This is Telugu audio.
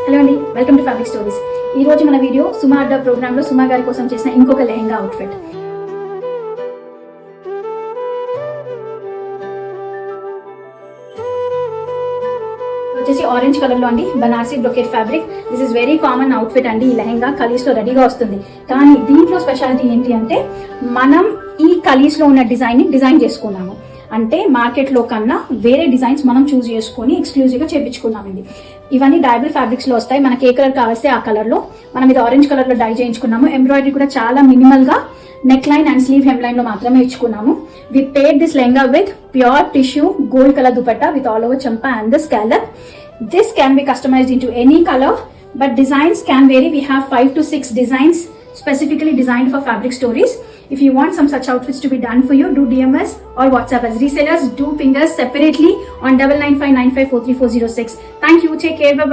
హలో అండి, వెల్కమ్ టు ఫ్యాబ్రిక్ స్టోరీస్. ఈ రోజు మన వీడియో సుమా అడ్డా ప్రోగ్రామ్ లో సుమా గారి కోసం చేసిన ఇంకొక లెహంగా అవుట్ఫిట్. వచ్చేసి ఆరెంజ్ కలర్ లో అండి, Banarasi brocade fabric. This is very common outfit అండి. ఈ లెహంగా కలీస్ లో రెడీగా వస్తుంది. కానీ దీంట్లో స్పెషాలిటీ ఏంటి అంటే మనం ఈ కలీస్ లో ఉన్న డిజైన్ చేసుకున్నాము. అంటే మార్కెట్ లో కన్నా వేరే డిజైన్స్ మనం చూస్ చేసుకొని ఎక్స్క్లూజివ్ గా చేపించుకున్నామండి. ఇవన్నీ డైబుల్ ఫ్యాబ్రిక్స్ లో వస్తాయి. మనకి ఏ కలర్ కావాల్సి ఆ కలర్ లో మనం ఇది ఆరెంజ్ కలర్ లో డై చేయించుకున్నాము. ఎంబ్రాయిడరీ కూడా చాలా మినిమల్ గా neckline and sleeve hemline లో మాత్రమే ఇచ్చుకున్నాము. We paired this lehenga with pure tissue gold colour dupatta with all over champa and the scallop. This can be customized into any color, but designs can vary. We have 5 to 6 designs specifically designed for Fabric Stories. If you want some such outfits to be done for you, do DM us or WhatsApp us. Resellers, do ping us separately on 9959543406. Thank you. Take care. Bye-bye.